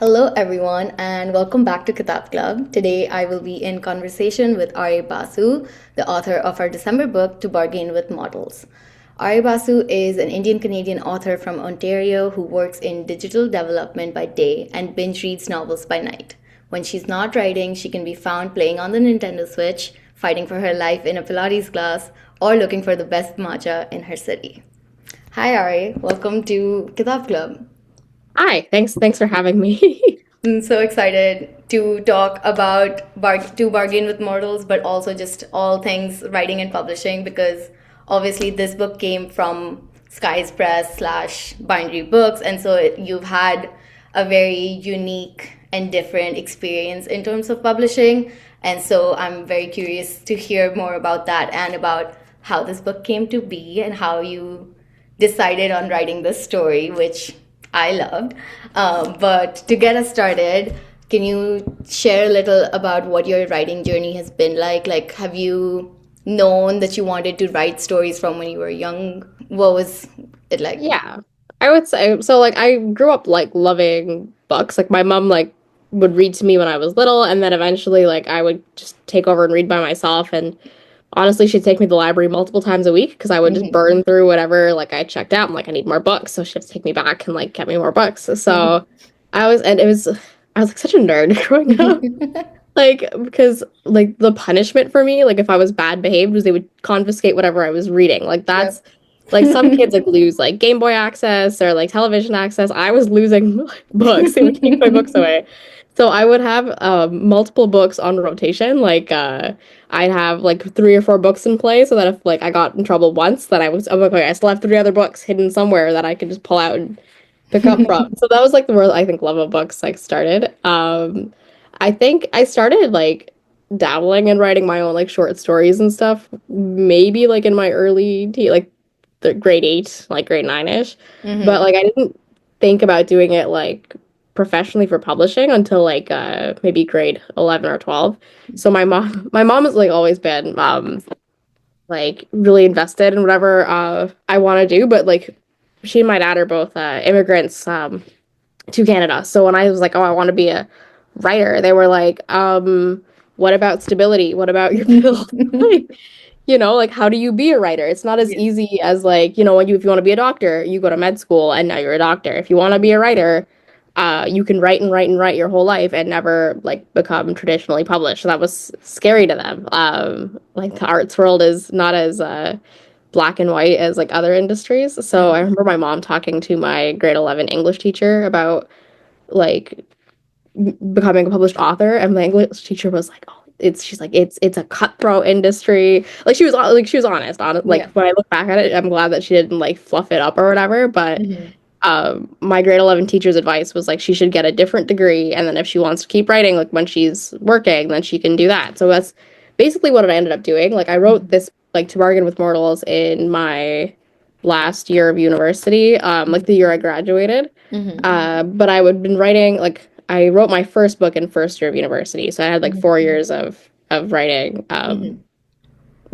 Hello, everyone, and welcome back to Kitaab Club. Today, I will be in conversation with Basu, the author of our December book, To Bargain with Models. Basu is an Indian Canadian author from Ontario who works in digital development by day and binge reads novels by night. When she's not writing, she can be found playing on the Nintendo Switch, fighting for her life in a Pilates class, or looking for the best matcha in her city. Hi, Ari. Welcome to Kitab Club. Hi, thanks for having me. I'm so excited to talk about to bargain with mortals, but also just all things writing and publishing because obviously this book came from Sky's Press slash Bindery Books, and so you've had a very unique and different experience in terms of publishing, and so I'm very curious to hear more about that and about how this book came to be and how you decided on writing this story, which I loved. But to get us started, can you share a little about what your writing journey has been like? Like, have you known that you wanted to write stories from when you were young? What was it like? Yeah, I would say so. Like, I grew up like loving books. Like, my mom would read to me when I was little, and then eventually I would just take over and read by myself. And honestly, she'd take me to the library multiple times a week because I would just Mhm. burn through whatever I checked out. I'm like, I need more books, so she'd have to take me back and get me more books. So I was like such a nerd growing up. Because the punishment for me, if I was bad behaved, was they would confiscate whatever I was reading. Like Yep. that's like some kids lose Game Boy access or television access. I was losing books. They would take my books away. So I would have multiple books on rotation. I'd have three or four books in play so that if I got in trouble once, that I'm like, okay, I still have three other books hidden somewhere that I could just pull out and pick up from. So that was where I think love of books started. I think I started dabbling in writing my own short stories and stuff maybe in my early the grade 8, grade 9ish. But Hmm. I didn't think about doing it professionally for publishing until maybe grade 11 or 12. So my mom has always been really invested in whatever I want to do, but she and my dad are both immigrants to Canada. So when I was like, oh, I want to be a writer, they were like, what about stability? What about your bill? Like, how do you be a writer? It's not as Yeah. easy as when if you want to be a doctor, you go to med school and now you're a doctor. If you want to be a writer, you can write and write and write your whole life and never become traditionally published. So that was scary to them. The arts world is not as black and white as other industries. So I Mhm. remember my mom talking to my grade 11 English teacher about like becoming a published author, and my English teacher was like, "Oh, she's like it's a cutthroat industry." She was honest. Yeah. When I look back at it, I'm glad that she didn't fluff it up or whatever. But Hmm. my grade 11 teacher's advice was she should get a different degree, and then if she wants to keep writing when she's working, then she can do that. So that's basically what I ended up doing. I wrote this To Bargain with Mortals in my last year of university, the year I graduated. Hmm. But I would been writing I wrote my first book in first year of university, so I had Hmm. 4 years of writing Hmm.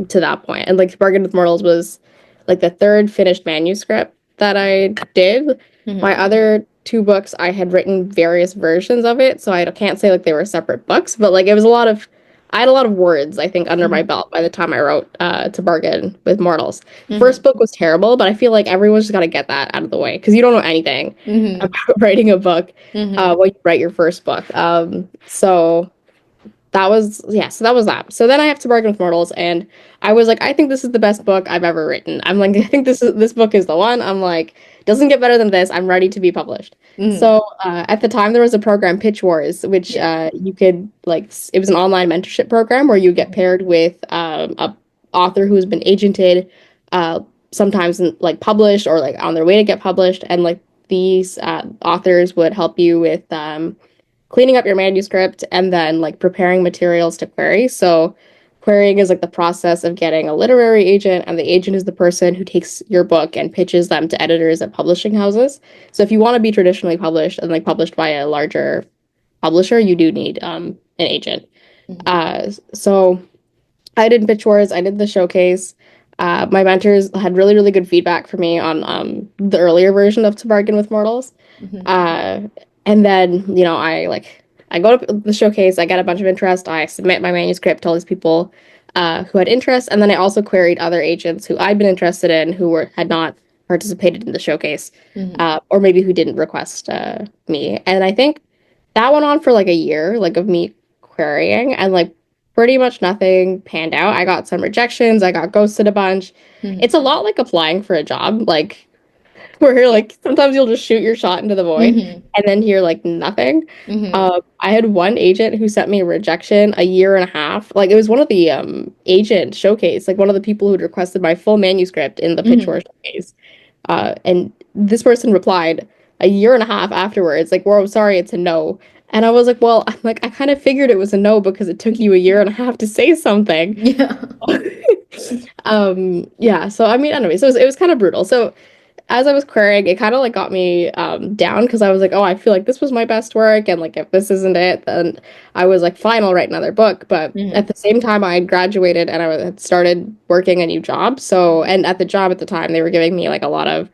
to that point. And To Bargain with Mortals was the third finished manuscript that I did. My Hmm. other two books, I had written various versions of it, so I can't say they were separate books, but it was a lot of I had a lot of words, I think, under my Hmm. belt by the time I wrote To Bargain with Mortals. The Hmm. first book was terrible, but I feel like everyone's just got to get that out of the way because you don't know anything about Hmm. writing a book Hmm. when you write your first book. So that was yeah, so that was that. So then I have To Bargain with Mortals, and I was like, I think this is the best book I've ever written. I'm like, I think this book is the one. I'm like, doesn't get better than this. I'm ready to be published. Hmm. So at the time there was a program, Pitch Wars, which Yeah. you could it was an online mentorship program where you get paired with a author who's been agented, uh, sometimes published or on their way to get published, and these authors would help you with cleaning up your manuscript and then preparing materials to query. So querying is the process of getting a literary agent, and the agent is the person who takes your book and pitches them to editors at publishing houses. So if you want to be traditionally published and published by a larger publisher, you do need an agent. Hmm. So I did pitch wars, I did the showcase. My mentors had really, really good feedback for me on the earlier version of To Bargain with Mortals. Hmm. Uh, And then, I go to the showcase, I get a bunch of interest, I submit my manuscript to all these people who had interest, and then I also queried other agents who I'd been interested in who had not participated in the showcase, or maybe who didn't request me. And I think that went on for like a year, like of me querying, and like pretty much nothing panned out. I got some rejections, I got ghosted a bunch. It's a lot like applying for a job, like where like sometimes you'll just shoot your shot into the void and then hear like nothing. I had one agent who sent me a rejection a year and a half. Like it was one of the agent showcase, like one of the people who'd requested my full manuscript in the Pitchfork showcase. And this person replied a year and a half afterwards, like, "Well, I'm sorry, it's a no." And I was like, "Well, I'm like, I kind of figured it was a no because it took you a year and a half to say something." Yeah. Yeah. So I mean, anyway, so it was kind of brutal. So as I was querying, it kind of like got me down because I was like, oh, I feel like this was my best work, and like if this isn't it, then I was like, fine, I'll write another book. But at the same time, I had graduated and I had started working a new job. So, and at the job at the time, they were giving me like a lot of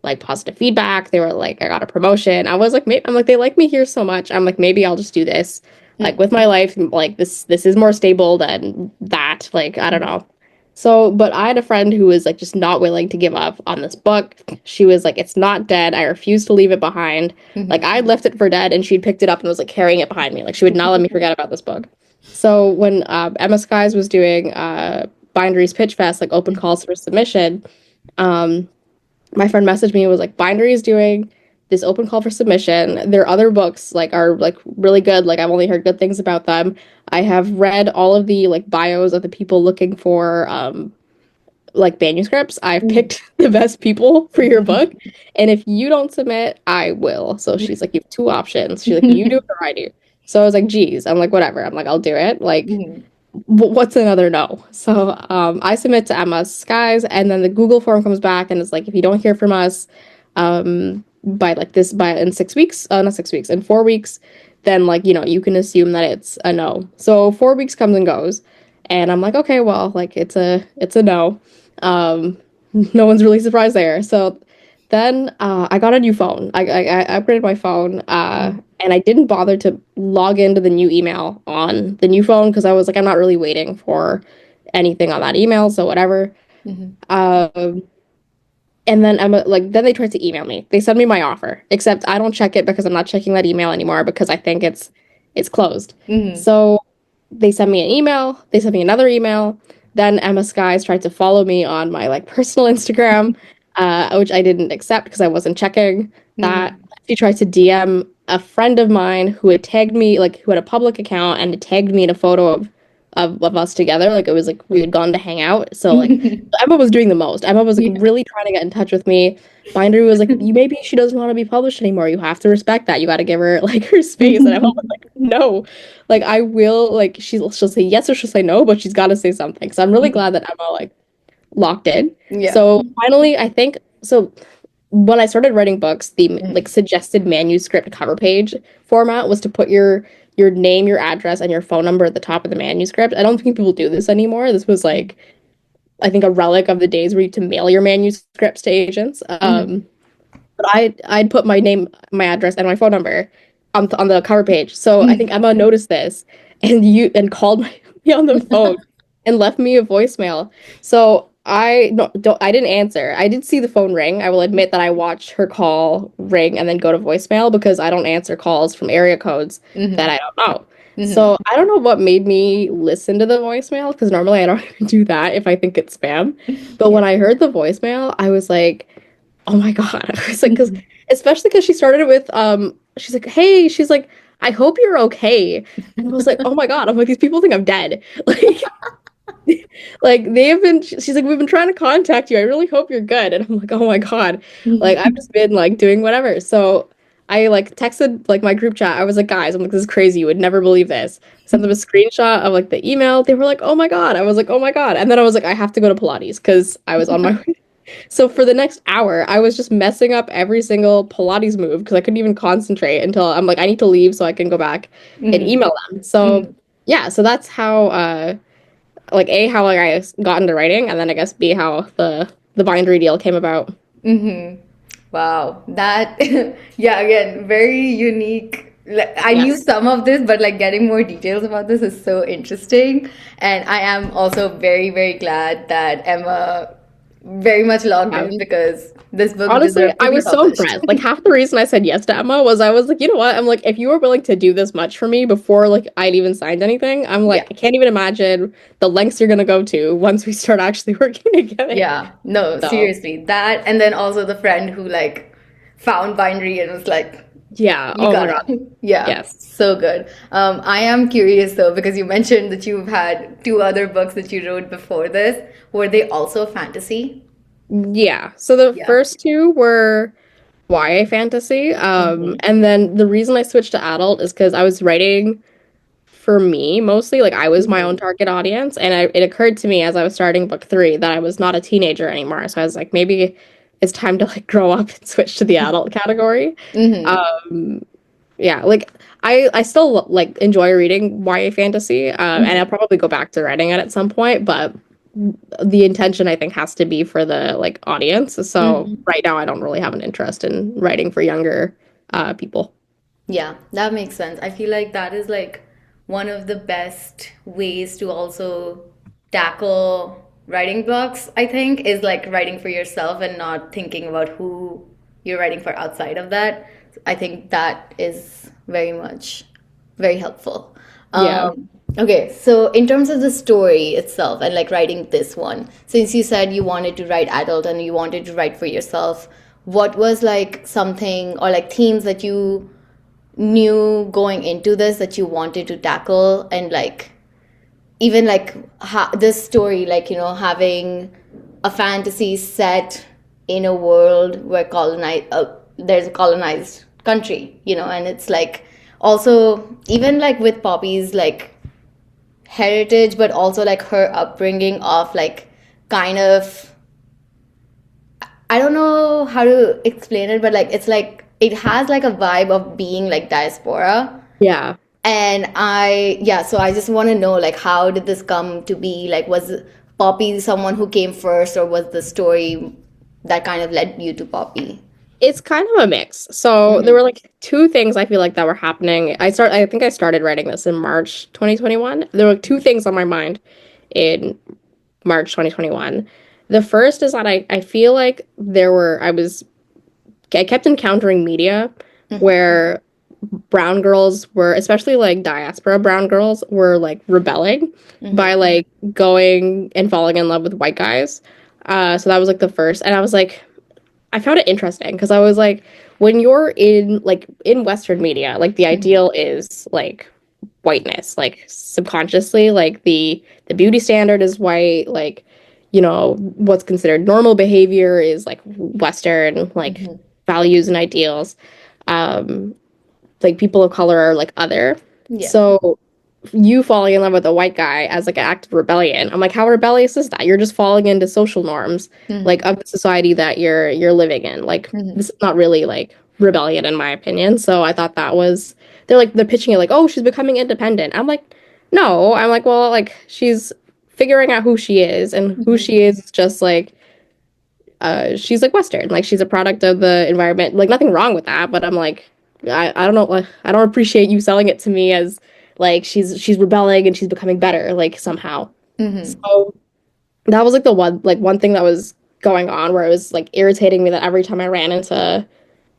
like positive feedback. They were like, I got a promotion. I was like, maybe I'm like, they like me here so much. I'm like, maybe I'll just do this like with my life. Like this is more stable than that. Like I don't know. So, but I had a friend who was like just not willing to give up on this book. She was like, it's not dead. I refuse to leave it behind. Like, I'd left it for dead and she'd picked it up and was like carrying it behind me. Like, she would not let me forget about this book. So, when Emma Skies was doing Bindery's Pitch Fest, like open calls for submission, um, my friend messaged me and was like, Bindery is doing this open call for submission. Their other books like are like really good. Like I've only heard good things about them. I have read all of the like bios of the people looking for like manuscripts. I've picked the best people for your book. And if you don't submit, I will. So she's like, you have two options. She's like, you do it or I do. So I was like, geez. I'm like, whatever. I'm like, I'll do it. Like, what's another no? So I submit to Emma Skies, and then the Google form comes back and it's like, if you don't hear from us by in 6 weeks, not 6 weeks, in 4 weeks, then like, you can assume that it's a no. So 4 weeks comes and goes, and I'm like, okay, well, like it's a no. No one's really surprised there. So then I got a new phone. I upgraded my phone, and I didn't bother to log into the new email on the new phone because I was like, I'm not really waiting for anything on that email, so whatever. Um, and then then they tried to email me. They sent me my offer, except I don't check it because I'm not checking that email anymore because I think it's closed. So they sent me an email. They sent me another email. Then Emma Skies tried to follow me on my like personal Instagram, which I didn't accept because I wasn't checking that. She tried to DM a friend of mine who had tagged me, like who had a public account and had tagged me in a photo of us together. Like it was like we had gone to hang out. So like Emma was doing the most. Emma was like really trying to get in touch with me. Bindery was like, you maybe she doesn't want to be published anymore. You have to respect that. You got to give her like her space. And I was like, no, like I will. Like she'll say yes or she'll say no, but she's got to say something. So I'm really glad that Emma like locked in. Yeah. So finally, I think so. When I started writing books, the like suggested manuscript cover page format was to put your name, your address, and your phone number at the top of the manuscript. I don't think people do this anymore. This was like I think a relic of the days where you had to mail your manuscripts to agents. But I'd put my name, my address, and my phone number on the cover page. So I think Emma noticed this and called me on the phone and left me a voicemail. So I didn't answer. I did see the phone ring. I will admit that I watched her call ring and then go to voicemail because I don't answer calls from area codes that I don't know. So I don't know what made me listen to the voicemail because normally I don't even do that if I think it's spam. But when I heard the voicemail, I was like, oh my God. I was like, because especially because she started it with she's like, hey, she's like, I hope you're okay. And I was like, oh my God. I'm like, these people think I'm dead. Like like they have been she's like, we've been trying to contact you. I really hope you're good. And I'm like, oh my God. Like I've just been like doing whatever. So I like texted like my group chat. I was like, guys, I'm like, this is crazy. You would never believe this. Sent them a screenshot of like the email. They were like, oh my God. I was like, oh my God. And then I was like, I have to go to Pilates because I was on my way. So for the next hour, I was just messing up every single Pilates move because I couldn't even concentrate until I'm like, I need to leave so I can go back and email them. So yeah, so that's how like A, how like I got into writing, and then I guess B, how the Bindery deal came about. Wow, that yeah, again, very unique. Like, I knew Yes. some of this, but like getting more details about this is so interesting. And I am also very, very glad that Emma very much logged Yeah. in because this book Honestly, deserves to I be was so published. impressed. Like half the reason I said yes to Emma was I was like, you know what? I'm like, if you were willing to do this much for me before like I'd even signed anything, I'm Yeah. like, I can't even imagine the lengths you're gonna go to once we start actually working together. Yeah. No, So seriously. That and then also the friend who like found Bindery and was like, yeah. you Oh my got God. it. Yeah, Yes. so good. I am curious though, because you mentioned that you've had two other books that you wrote before this. Were they also fantasy? Yeah. So the Yeah. first two were YA fantasy. Hmm. And then the reason I switched to adult is because I was writing for me mostly. Like I was my own Hmm. target audience, and it occurred to me as I was starting book three that I was not a teenager anymore. So I was like, maybe it's time to like grow up and switch to the adult category. Hmm. Um, yeah, like I still like enjoy reading YA fantasy, and I'll Hmm. probably go back to writing it at some point, but the intention I think has to be for the like audience. So Hmm. right now I don't really have an interest in writing for younger people. Yeah, that makes sense. I feel like that is like one of the best ways to also tackle writing blocks, I think, is like writing for yourself and not thinking about who you're writing for outside of that. I think that is very much very helpful. Yeah. Okay, so in terms of the story itself and like writing this one, since you said you wanted to write adult and you wanted to write for yourself, what was like something or like themes that you knew going into this that you wanted to tackle and like even like this story like having a fantasy set in a world where there's a colonized country and it's like also even like with Poppy's like heritage but also like her upbringing of like kind of I don't know how to explain it but like it's like it has like a vibe of being like diaspora. Yeah. And yeah, so I just want to know, like, how did this come to be? Like, was Poppy someone who came first, or was the story that kind of led you to Poppy? It's kind of a mix. So there Mm-hmm. were like two things I feel like that were happening. I think I started writing this in March 2021. There were two things on my mind in March 2021. The first is that I feel like I kept encountering media Mm-hmm. where brown girls were, especially like diaspora brown girls, were like rebelling by Mm-hmm. like going and falling in love with white guys. So that was like the first. And I was like, I found it interesting because I was like, when you're in Western media, like the Mm-hmm. ideal is like whiteness, like subconsciously, like the beauty standard is white, like what's considered normal behavior is like Western, like Mm-hmm. values and ideals. Um, like people of color are like other. Yeah. So you falling in love with a white guy as like an act of rebellion. I'm like, how rebellious is that? You're just falling into social norms like Mm-hmm. of the society that you're living in. Like Mm-hmm. this is not really like rebellion in my opinion. So I thought that was they're pitching it like, oh, she's becoming independent. I'm like, no. I'm like, well, like she's figuring out who she is and who Mm-hmm. she is just like she's like Western, like she's a product of the environment. Like nothing wrong with that, but I'm like, I don't know, like, I don't appreciate you selling it to me as like she's rebelling and she's becoming better, like somehow. Mm-hmm. So that was like one thing that was going on where it was like irritating me that every time I ran into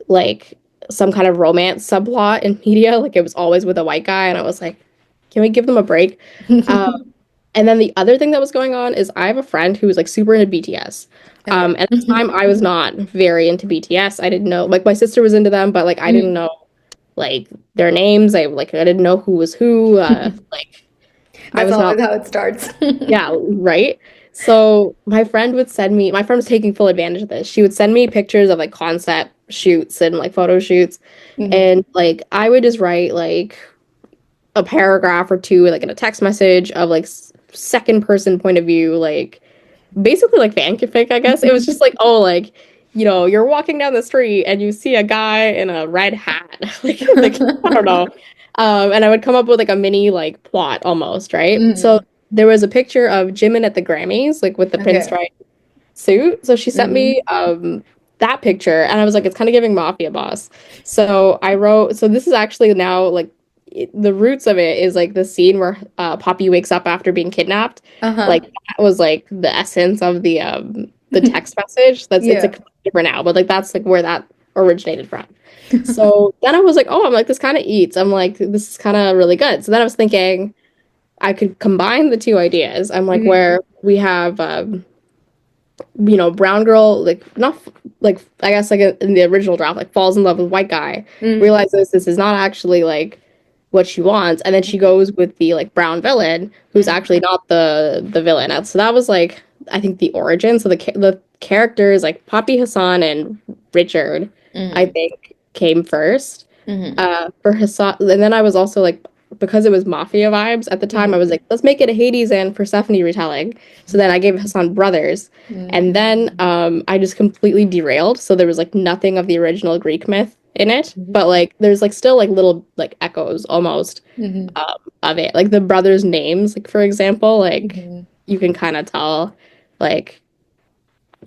like some kind of romance subplot in media, like it was always with a white guy, and I was like, can we give them a break? Uh, and then the other thing that was going on is I have a friend who was like super into BTS. Okay. At the time, I was not very into BTS. I didn't know, like my sister was into them, but like I didn't Mhm. know like their names. I didn't know who was who. Like I That's was not, always how it starts. yeah, right. So my friend was taking full advantage of this. She would send me pictures of like concept shoots and like photo shoots, Hmm. and like I would just write like a paragraph or two like in a text message of like second person point of view, like basically like fanfic, I guess. It was just like, oh, like, you're walking down the street and you see a guy in a red hat. like I don't know. And I would come up with like a mini like plot almost, right? So Hmm. there was a picture of Jimin at the Grammys, like with the Okay. pinstripe suit. So she sent me Hmm. that picture, and I was like, it's kind of giving mafia boss. So I wrote, so this is actually now like the roots of it is like the scene where Poppy wakes up after being kidnapped. Like Uh-huh. that was like the essence of the text message. That's it's Yeah. like different now, but like that's like where that originated from. So then I was like, oh, I'm like, this kind of eats. I'm like, this is kind of really good. So then I was thinking I could combine the two ideas. I'm like, Mhm. where we have brown girl, like not like I guess like in the original draft, like falls in love with white guy, Mm. realizes this is not actually like what she wants, and then she goes with the like brown villain, who's Mhm. actually not the villain. And so that was like I think the origin. So the characters like Poppy Hassan and Richard, I Mhm. think came first. Mhm. For Hassan, and then I was also like because it was mafia vibes at the time, I Mhm. was like, let's make it a Hades and Persephone retelling. So then I gave Hassan brothers. And Mhm. then I just completely derailed. So there was like nothing of the original Greek myth in it, Mhm. but like there's like still like little like echoes almost Mhm. of it. Like the brothers' names, like for example, like Mhm. you can kind of tell like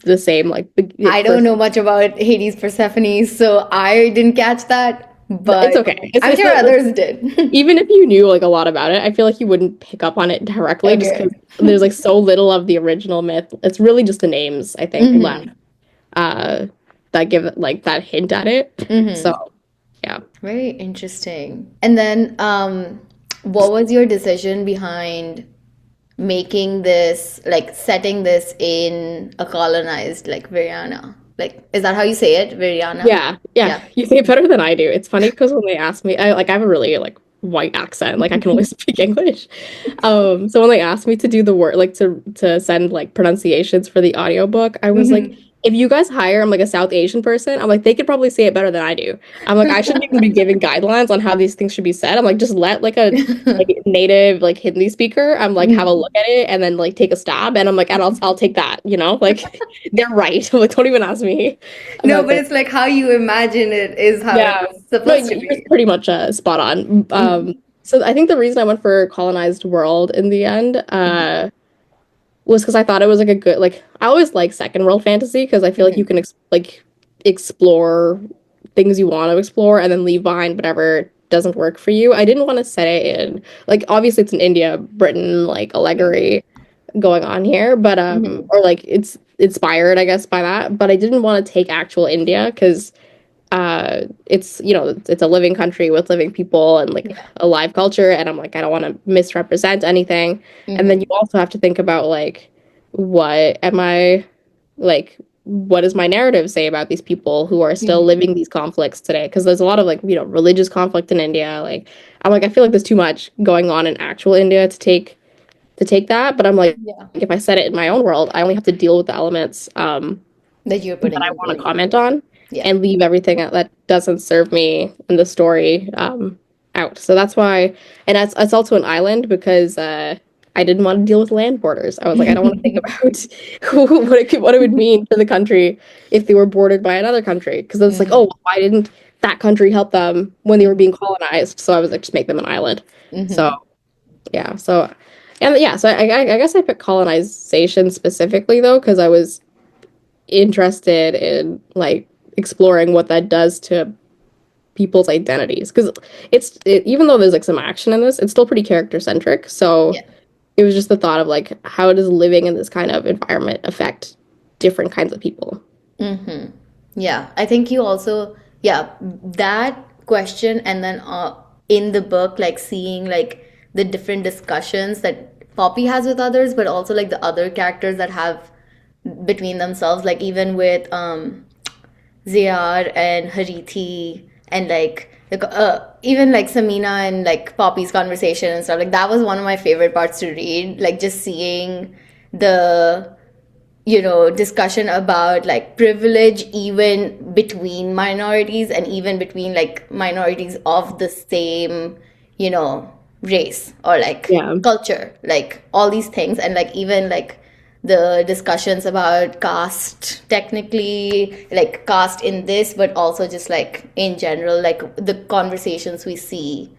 the same like I don't first. know much about Hades Persephone, so I didn't catch that, It's but okay. It's I'm it's sure not like others did. even if you knew like a lot about it, I feel like you wouldn't pick up on it directly just Okay. because there's like so little of the original myth. It's really just the names I think left Mm-hmm. uh that give it like that hint at it. So Mm-hmm. yeah. Very interesting. And then, what was your decision behind making this, like setting this in a colonized, like Viriana? Like, is that how you say it? Viriana? Yeah, yeah, Yeah. you say it better than I do. It's funny because when they ask me, I have a really like white accent, like I can only speak English. So when they asked me to do the work, like to send like pronunciations for the audiobook, I was like, Mm-hmm. if you guys hire, I'm like a South Asian person, I'm like they could probably say it better than I do. I'm like I shouldn't even be giving guidelines on how these things should be said. I'm like just let like native like Hindi speaker, I'm like have a look at it and then like take a stab, and I'm like and I'll take that, like they're right. I'm like don't even ask me No, about but this. it's like how you imagine it is how it Yeah. was No, supposed to you're be. pretty much spot on. Mm-hmm. So I think the reason I went for colonized world in the end was because I thought it was like a good like I always like second world fantasy because I feel like you Mm-hmm. can explore things you want to explore and then leave behind whatever doesn't work for you. I didn't want to set it in like obviously it's in India, Britain, like Yeah. allegory going on here, but Mm-hmm. or like it's inspired, I guess, by that. But I didn't want to take actual India because it's it's a living country with living people and like Yeah. a live culture, and I'm like I don't want to misrepresent anything. And then you Mm-hmm. also have to think about like what am I like what does my narrative say about these people who are still Mm-hmm. living these conflicts today, because there's a lot of like religious conflict in India. Like I'm like I feel like there's too much going on in actual India to take that, but I'm like Yeah. if I set it in my own world I only have to deal with the elements That you're that putting I into want to it. comment on Yeah. and leave everything that doesn't serve me in the story out. So that's why, and it's also an island because I didn't want to deal with land borders. I was like, I don't want to think about what it would mean for the country if they were bordered by another country. Because it's like, oh, Mm-hmm. why didn't that country help them when they were Mm-hmm. being colonized? So I was like, just make them an island. So Mm-hmm. yeah, so I guess I picked colonization specifically though because I was interested in like exploring what that does to people's identities because even though there's like some action in this it's still pretty character centric, so Yeah. it was just the thought of like how does living in this kind of environment affect different kinds of people. Mm-hmm. Yeah. I think you also, yeah, that question, and then in the book, like seeing like the different discussions that Poppy has with others, but also like the other characters that have between themselves, like even with Ziar and Harithi and like even like Samina and like Poppy's conversation and stuff. Like that was one of my favorite parts to read. Like just seeing the discussion about like privilege even between minorities and even between like minorities of the same you know race or like Yeah, culture, like all these things, and like even like the discussions about caste, technically like caste in this, but also just like in general, like the conversations we see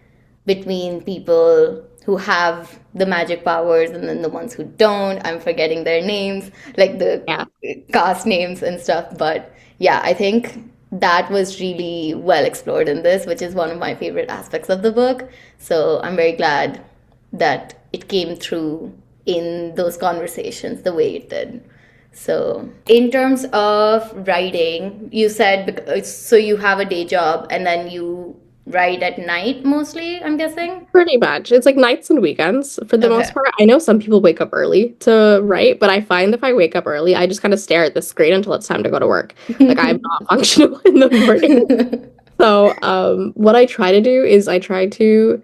between people who have the magic powers and then the ones who don't. I'm forgetting their names, like the yeah, cast names and stuff. But yeah, I think that was really well explored in this, which is one of my favorite aspects of the book. So I'm very glad that it came through in those conversations the way it did. So, in terms of writing, you said so you have a day job and then you write at night mostly, I'm guessing? Pretty much. It's like nights and weekends for the most Okay. part. I know some people wake up early to write, but I find if I wake up early, I just kind of stare at the screen until it's time to go to work. Like I'm not functional in the morning. So, what I try to do is I try to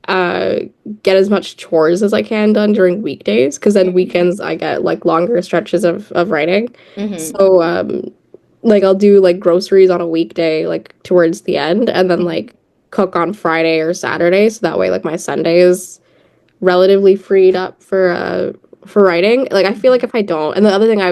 uh get as much chores as I can done during weekdays because then weekends I get like longer stretches of writing. Mm-hmm. So, like I'll do like groceries on a weekday like towards the end and then Mm-hmm. like cook on Friday or Saturday so that way like my Sunday is relatively freed up for writing. Like I feel like if I don't, and the other thing I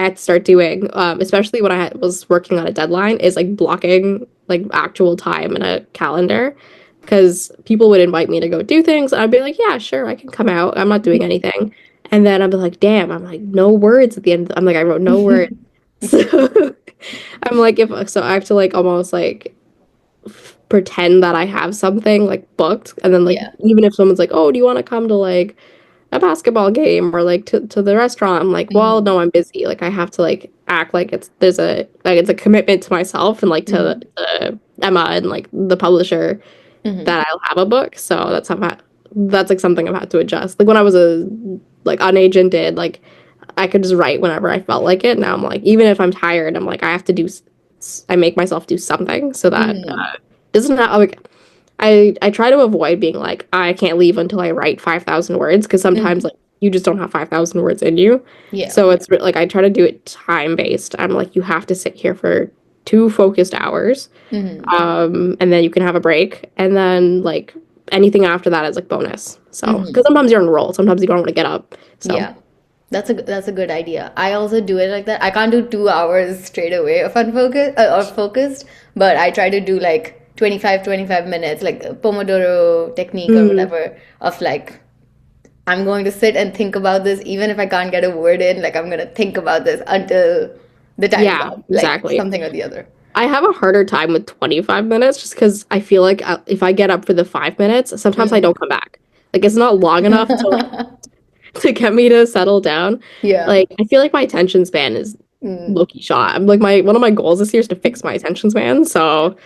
had to start doing, especially when was working on a deadline, is like blocking like actual time in a calendar. Because people would invite me to go do things, and I'd be like, "Yeah, sure, I can come out. I'm not doing anything." And then I'd be like, "Damn!" I'm like, "No words at the end." I'm like, "I wrote no words." So I'm like, if so, I have to like almost like pretend that I have something like booked, and then like Yeah. even if someone's like, "Oh, do you want to come to like a basketball game or like to the restaurant?" I'm like, "Well, Mm-hmm. no, I'm busy." Like I have to like act like it's a commitment to myself and like Mm-hmm. to Emma and like the publisher Mm-hmm. that I'll have a book. So that's like something I've had to adjust. Like when I was a like unagented, like I could just write whenever I felt like it. Now I'm like, even if I'm tired, I'm like, I have to I make myself do something so that Mm-hmm. doesn't have like I try to avoid being like I can't leave until I write 5,000 words because sometimes Mm-hmm. like you just don't have 5,000 words in you. Yeah. So like I try to do it time based. I'm like you have to sit here for 2 focused hours, Mm-hmm. and then you can have a break, and then like anything after that is like bonus. So because Mm-hmm. sometimes you're on a roll, sometimes you don't want to get up. So Yeah. That's a good idea. I also do it like that. I can't do 2 hours straight away of unfocused or focused, but I try to do like 25 minutes, like a Pomodoro technique or mm, whatever, of like I'm going to sit and think about this, even if I can't get a word in, like I'm gonna think about this until the time's yeah, up, like exactly. something or the other. I have a harder time with 25 minutes just because I feel like if I get up for the 5 minutes, sometimes I Mm. don't come back. Like it's not long enough to like to get me to settle down. Yeah. Like I feel like my attention span is Mm. low-key shot. I'm like my one of my goals this year is to fix my attention span. So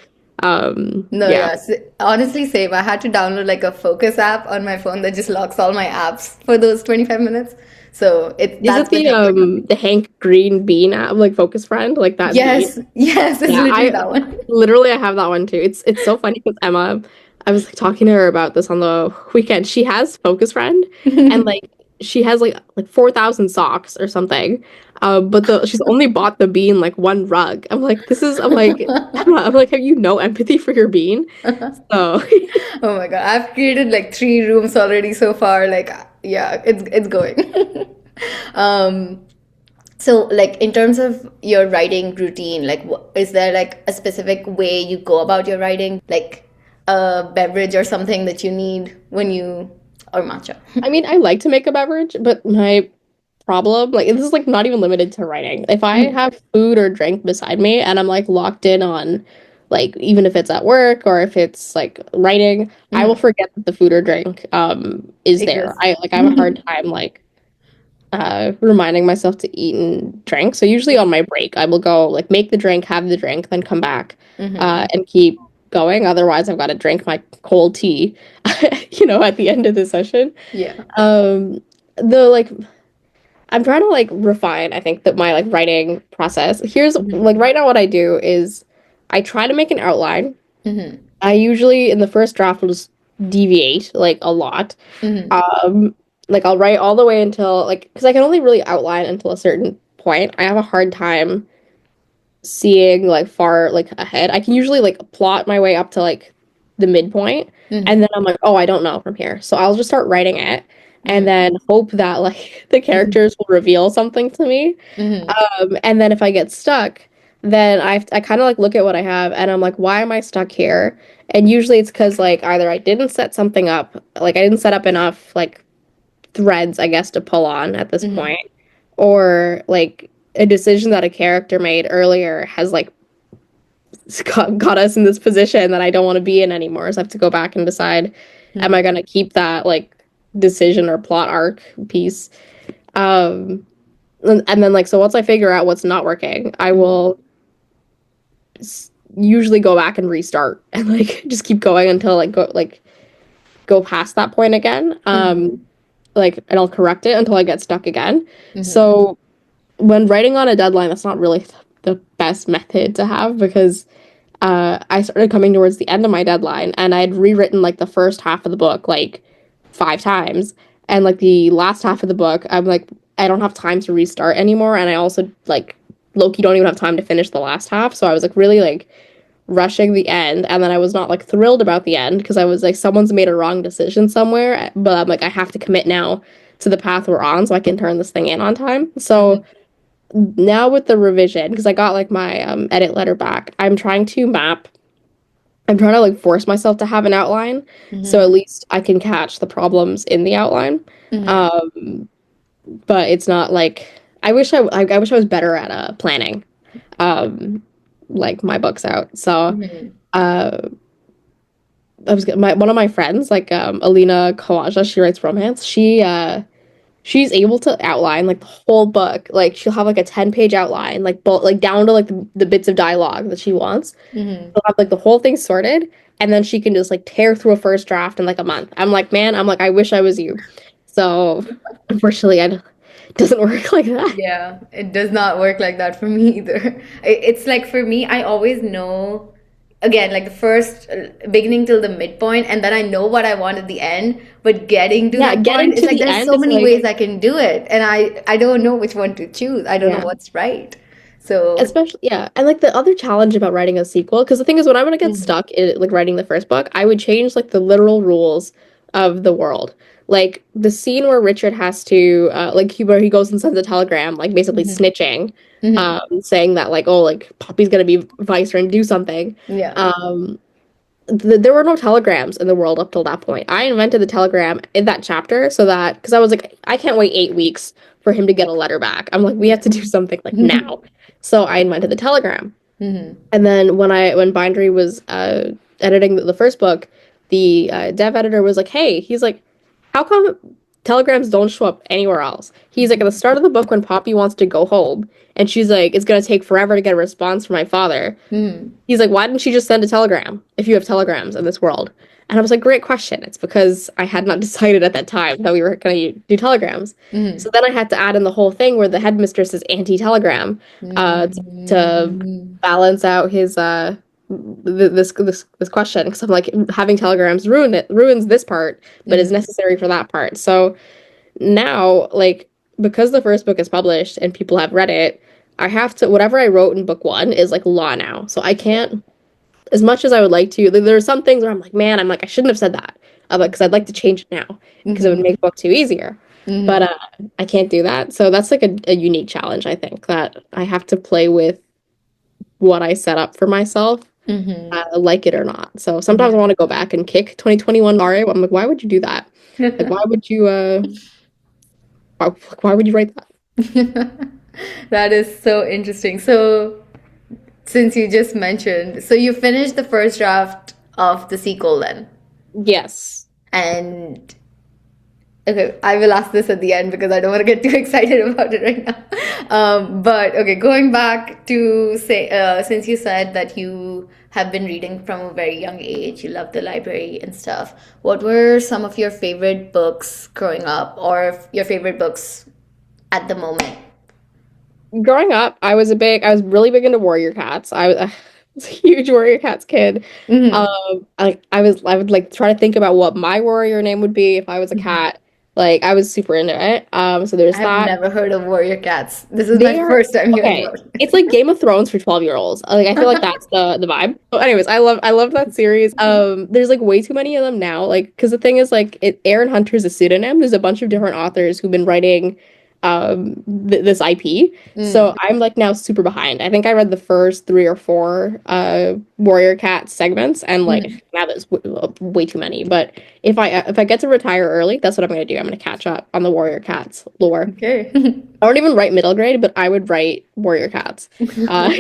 No, yeah. yeah. Honestly, same. I had to download like a focus app on my phone that just locks all my apps for those 25 minutes. So Is it that's been helping. the Hank Green Bean app, like Focus Friend, like that bean? Yes, yes, it's Yeah, literally I that one. literally I have that one too. It's so funny because Emma, I was like talking to her about this on the weekend. She has Focus Friend and like she has like 4,000 socks or something. But she's only bought the bean like one rug. I'm like Emma, I'm like, have you no empathy for your bean? So Oh my God, I've created like 3 rooms already so far. Like, yeah, it's going. Um, so like in terms of your writing routine, like is there like a specific way you go about your writing, like a beverage or something that you need when you or matcha? I mean, I like to make a beverage, but my problem, like this is like not even limited to writing. If I Mm, have food or drink beside me and I'm like locked in on like even if it's at work or if it's like writing, I will mm, forget that the food or drink is there. exists. I have a hard time like reminding myself to eat and drink. So usually on my break, I will go like make the drink, have the drink, then come back Mm-hmm. and keep going. Otherwise, I've got to drink my cold tea, at the end of the session. Yeah. Um, the like I'm trying to like refine, I think, that my like writing process. Here's Mm-hmm. like right now what I do is I try to make an outline. Mm-hmm. I usually in the first draft will just deviate like a lot. Mm-hmm. Um like I'll write all the way until like because I can only really outline until a certain point. I have a hard time seeing like far like ahead. I can usually like plot my way up to like the midpoint and Mm-hmm. then I'm like, oh, I don't know from here. So I'll just start writing it and Mm-hmm. then hope that like the characters will reveal something to me. Mm-hmm. And then if I get stuck, then I kind of like look at what I have and I'm like, why am I stuck here? And usually it's because like either I didn't set something up, like I didn't set up enough like threads, I guess, to pull on at this Mm-hmm. point, or like a decision that a character made earlier has like got us in this position that I don't want to be in anymore. So I have to go back and decide, am I Mhm. gonna keep that like decision or plot arc piece? And then like so once I figure out what's not working, I Mhm. will usually go back and restart and like just keep going until go past that point again. Mhm. Like and I'll correct it until I get stuck again. Mhm. So when writing on a deadline, that's not really the best method to have because I started coming towards the end of my deadline and I'd rewritten like the first half of the book like 5 times. And like the last half of the book, I'm like, I don't have time to restart anymore. And I also like Loki don't even have time to finish the last half. So I was like really like rushing the end. And then I was not like thrilled about the end because I was like, someone's made a wrong decision somewhere. But I'm like, I have to commit now to the path we're on so I can turn this thing in on time. Mhm. So now with the revision, because I got like my edit letter back, I'm trying to like force myself to have an outline so Mhm. at least I can catch the problems in the outline. Mhm. Um, but it's not like I wish I was better at planning like my books out. So Mhm. uh one of my friends like Alina Kawaja, she writes romance. She's able to outline like the whole book. Like she'll have like a 10-page outline, like down to like the bits of dialogue that she wants. Mhm. She'll have like the whole thing sorted, and then she can just like tear through a first draft in like a month. I'm like, man, I'm like, I wish I was you. So unfortunately, it doesn't work like that. Yeah, it does not work like that for me either. It's like for me, I always know, again, like the first beginning till the midpoint, and then I know what I want at the end. But getting to Yeah, that getting point, it's to like the there's end so is many like, ways I can do it, and I don't know which one to choose. I don't know yeah. what's right. So, Especially, yeah. And like the other challenge about writing a sequel, because the thing is, when I would get mhm, stuck in like writing the first book, I would change like the literal rules of the world. Like the scene where Richard has to, where he goes and sends a telegram, like basically mhm, snitching, mhm, saying that like, oh, like Poppy's gonna be vice and do something. yeah, Um, there were no telegrams in the world up till that point. I invented the telegram in that chapter so that because I was like, I can't wait 8 weeks for him to get a letter back. I'm like, we have yeah, to do something like now. So I invented the telegram. mhm, And then when Bindery was editing the first book, the dev editor was like, "Hey, he's like, how come telegrams don't show up anywhere else?" He's like, at the start of the book when Poppy wants to go home, and she's like, "It's gonna take forever to get a response from my father." mhm, He's like, "Why didn't she just send a telegram if you have telegrams in this world?" And I was like, "Great question. It's because I had not decided at that time that we were gonna do telegrams." So mhm, then I had to add in the whole thing where the headmistress is anti-telegram to mhm, balance out his this question because I'm like having telegrams ruins this part but is mhm, necessary for that part. So now like because the first book is published and people have read it, I have to whatever I wrote in book 1 is like law now. So I yeah, can't as much as I would like to. There are some things where I'm like, man, I'm like I shouldn't have said that. I'm like because I'd like to change it now because it would mhm, make book 2 easier. But mhm, I can't do that. So that's like a unique challenge I think that I have to play with what I set up for myself mhm, like it or not. So sometimes I yeah. want to go back and kick 2021 Mario. I'm like, why would you do that? Like, why would you why would you write that? That is so interesting. So, since you just mentioned, so you finished the first draft of the sequel then, Yes. and okay, I will ask this at the end because I don't want to get too excited about it right now. But okay, going back to say, since you said that you have been reading from a very young age, you love the library and stuff. What were some of your favorite books growing up, or your favorite books at the moment? Growing up, I was really big into Warrior Cats. Was a huge Warrior Cats kid. Hmm. I would like try to think about what my warrior name would be if I was a cat. Like I was super into it. So there's I've that. never heard of warrior cats. This is my They are first time hearing okay. about It's it. like Game of Thrones for 12-year-olds. Like I feel like that's the vibe. So anyways, I love that series. There's like way too many of them now. Like because the thing is like Aaron Hunter's a pseudonym. There's a bunch of different authors who've been writing this IP. So Mm. I'm like now super behind. I think I read the first three or four Warrior Cat segments, and Mm. like now there's way too many. But if I get to retire early, that's what I'm gonna do. I'm gonna catch up on the Warrior Cats lore. Okay. I don't even write middle grade, but I would write Warrior Cats. Uh,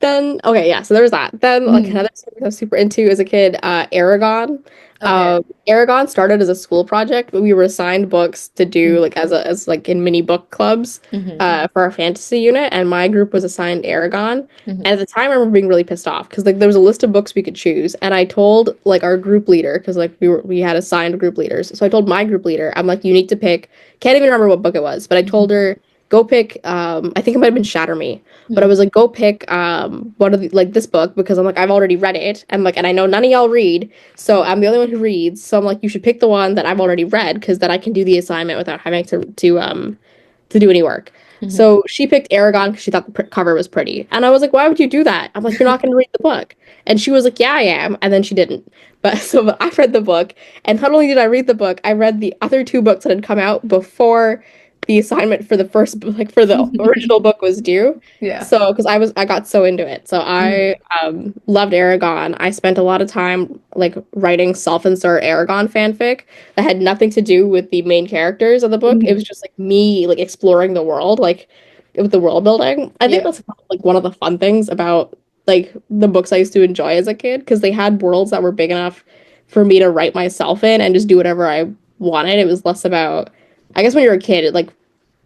Then okay, yeah, so there was that. Then like Mm. another series I was super into as a kid, Aragon. Okay. Aragon started as a school project, but we were assigned books to do like as like in mini book clubs Mm-hmm. for our fantasy unit, and my group was assigned Aragon. Mm-hmm. And at the time, I remember being really pissed off because like there was a list of books we could choose, and I told like our group leader because like we had assigned group leaders, so I told my group leader, I'm like, you need to pick. Can't even remember what book it was, but I told her go pick. I think it might have been Shatter Me, but I Mm-hmm. was like, go pick one of the, like this book because I'm like I've already read it and like and I know none of y'all read, so I'm the only one who reads. So I'm like, you should pick the one that I've already read because then I can do the assignment without having to do any work. Mm-hmm. So she picked Aragon because she thought the cover was pretty, and I was like, why would you do that? I'm like, you're not going to read the book, and she was like, yeah, I am, and then she didn't. But I read the book, and not only did I read the book, I read the other two books that had come out before the assignment for the first like for the original book was due. Yeah. So because I got so into it. So Mm. I loved Aragon. I spent a lot of time like writing self-insert Aragon fanfic that had nothing to do with the main characters of the book. It was Mm. just like me like exploring the world, like with the world building. I think Yeah. that's like one of the fun things about like the books I used to enjoy as a kid because they had worlds that were big enough for me to write myself in and just do whatever I wanted. It was less about I guess when you're a kid, like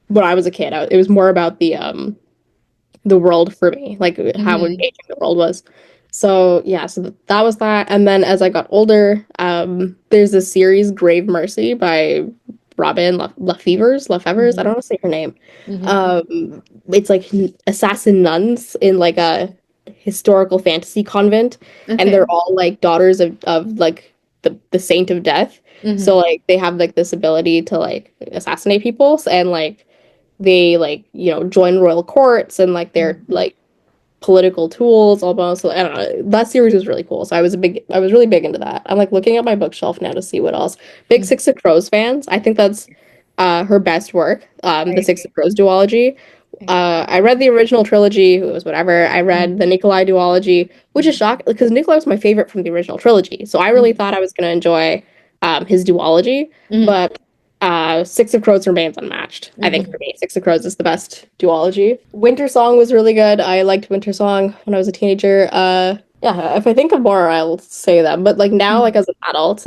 when I was a kid, it was more about the world for me, like how Mm-hmm. engaging the world was. So yeah, so that was that. And then as I got older, there's a series Grave Mercy by Robin Lefevers. I don't Mm-hmm. know how to say her name. Mm-hmm. It's like assassin nuns in like a historical fantasy convent, and they're Okay. all like daughters of like the saint of death. So Mm-hmm. like they have like this ability to like assassinate people, and like they like join royal courts and like they're like political tools almost. So, I don't know. That series was really cool. So I was really big into that. I'm like looking at my bookshelf now to see what else. Big Mm-hmm. Six of Crows fans. I think that's her best work. I The Six agree. of Crows duology. I agree. I read the original trilogy. It was whatever. I read the Mm-hmm. Nikolai duology, which is shocking because Nikolai was my favorite from the original trilogy. So I really Mm-hmm. thought I was going to enjoy his duology, Mm-hmm. but Six of Crows remains unmatched. I think Mm-hmm. for me, Six of Crows is the best duology. Winter Song was really good. I liked Winter Song when I was a teenager. Yeah, if I think of more, I'll say them. But like now, like as an adult,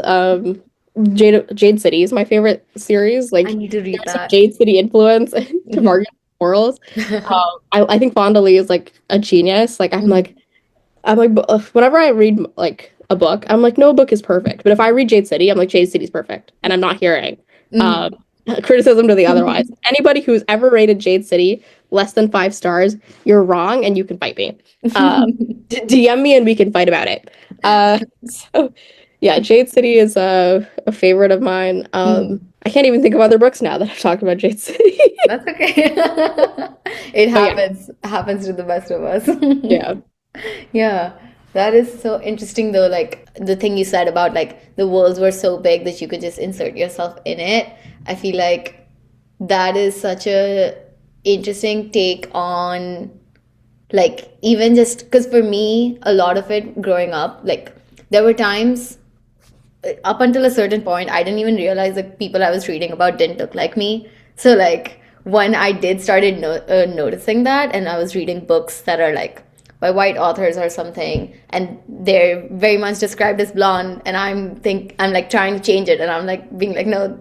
Jade City is my favorite series. I Like need to read there's some that. Jade City influence to Mm-hmm. Margaret Morals. I think Fonda Lee is like a genius. Like I'm like whenever I read like a book, I'm like no book is perfect. But if I read Jade City, I'm like Jade City's perfect, and I'm not hearing um, criticism to the otherwise. Mm-hmm. Anybody who's ever rated Jade City less than 5 stars, you're wrong, and you can fight me. DM me and we can fight about it. So yeah, Jade City is a favorite of mine. Mm. I can't even think of other books now that I've talked about Jade City. That's okay. It But yeah, happens to the best of us. yeah, Yeah, that is so interesting though. Like the thing you said about like the worlds were so big that you could just insert yourself in it. I feel like that is such a interesting take on like even just because for me, a lot of it growing up, like there were times up until a certain point, I didn't even realize that people I was reading about didn't look like me. So like when I did started noticing that, and I was reading books that are like by white authors or something, and they're very much described as blonde, and I'm like trying to change it, and I'm like being like no.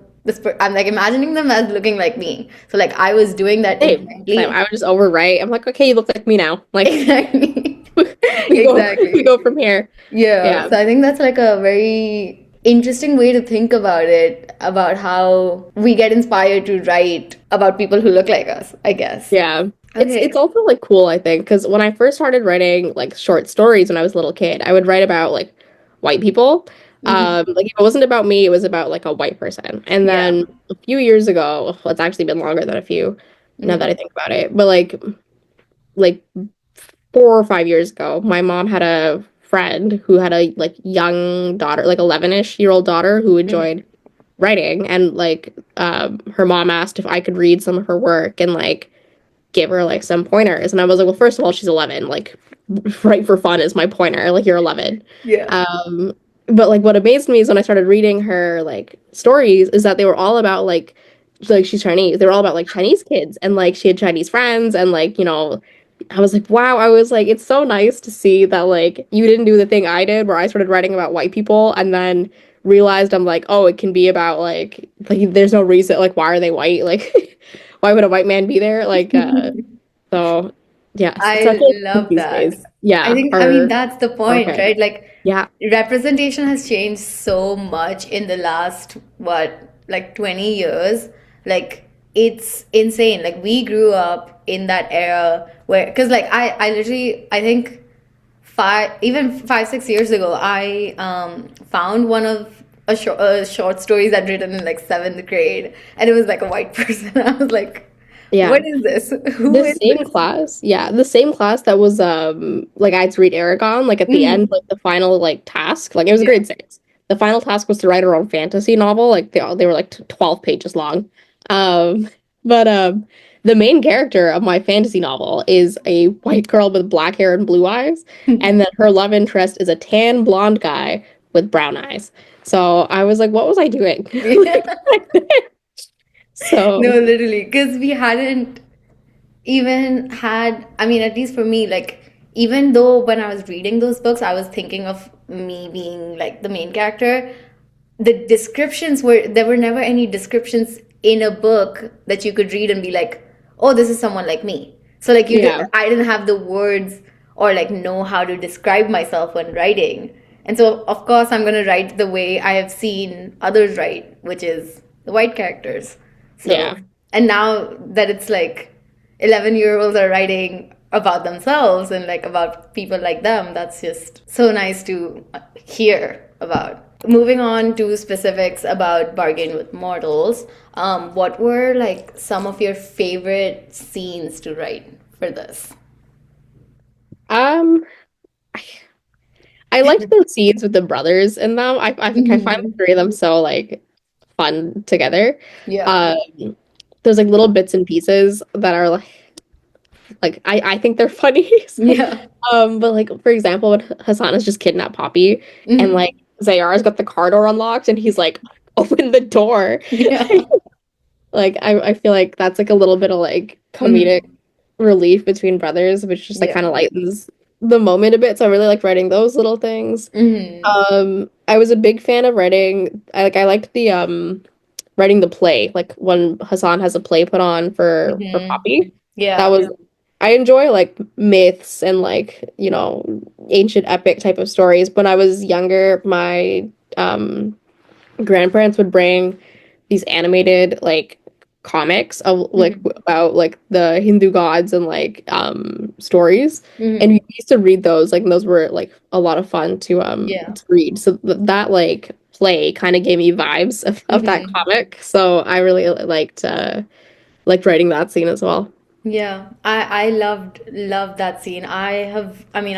I'm like imagining them as looking like me. So like I was doing that same. intently. I would just overwrite. I'm like, okay, you look like me now. Like Exactly. we go we Exactly. go from here. Yeah, Yeah. so I think that's like a very interesting way to think about it, about how we get inspired to write about people who look like us, I guess. Yeah. It's Okay. also like cool, I think, because when I first started writing like short stories when I was a little kid, I would write about like white people. Hmm. Like if it wasn't about me, it was about like a white person. And Yeah. then a few years ago, well, it's actually been longer than a few now that I Hmm. think about it, but like 4 or 5 years ago, my mom had a friend who had a like young daughter, like 11-ish year old daughter who Hmm. enjoyed writing, and like her mom asked if I could read some of her work and like give her like some pointers. And I was like, well, first of all, she's 11. Like, write for fun is my pointer. Like, you're 11. Yeah. Um, but like, what amazed me is when I started reading her like stories, is that they were all about like she's Chinese. They were all about like Chinese kids, and like she had Chinese friends, and like I was like, wow. I was like, it's so nice to see that like you didn't do the thing I did, where I started writing about white people, and then realized I'm like, oh, it can be about like there's no reason, like why are they white? Like why would a white man be there? So yes, so I I feel like love these days, that. yeah, I mean, are that's the point, okay. right? Like, Yeah, representation has changed so much in the last, what, like 20 years. Like, it's insane. Like, we grew up in that era where, because, like, I literally, I think even 5, 6 years ago, I found one of short stories I'd written in like seventh grade, and it was like a white person. I was like, yeah. what is this? Who The is same this? class, yeah, the same class that was like I had to read Aragon, like at the end, Mm, like the final like task, like it was yeah. grade 6. The final task was to write her own fantasy novel, like they were like 12 pages long. Um, but the main character of my fantasy novel is a white girl with black hair and blue eyes, and then her love interest is a tan blonde guy with brown eyes. So I was like, what was I doing? Like, Yeah. No, so literally, because we hadn't even had, I mean, at least for me, like, even though when I was reading those books, I was thinking of me being like the main character, the descriptions were, there were never any descriptions in a book that you could read and be like, oh, this is someone like me. So, like, yeah, I didn't have the words or like know how to describe myself when writing. And so, of course, I'm going to write the way I have seen others write, which is the white characters. So, yeah. and now that it's like 11-year-olds are writing about themselves and like about people like them, that's just so nice to hear about. Moving on to specifics about Bargain with Mortals, what were like some of your favorite scenes to write for this? Um, I, I liked the scenes with the brothers in them. I find the Mhm. three of them so like fun together. Yeah. Um, there's like little bits and pieces that are like I think they're funny. So, Yeah. but like for example, when Hassan has just kidnapped Poppy, and Mhm. like Zayar's got the car door unlocked, and he's like, open the door. Yeah. Like I feel like that's like a little bit of like comedic Mhm. relief between brothers, which just like Yeah. kind of lightens the moment a bit. So I really like writing those little things. Mhm. I was a big fan of writing. I liked the writing the play, like when Hassan has a play put on for Mhm. Poppy. That Yeah. was I enjoy like myths and like, ancient epic type of stories. When I was younger, my grandparents would bring these animated like comics of like Mhm. about like the Hindu gods and like stories, and we Mhm. used to read those, like, and those were like a lot of fun Yeah. to read. So that like play kind of gave me vibes of that Mhm. comic, so I really liked writing that scene as well. Yeah, I loved that scene. I mean,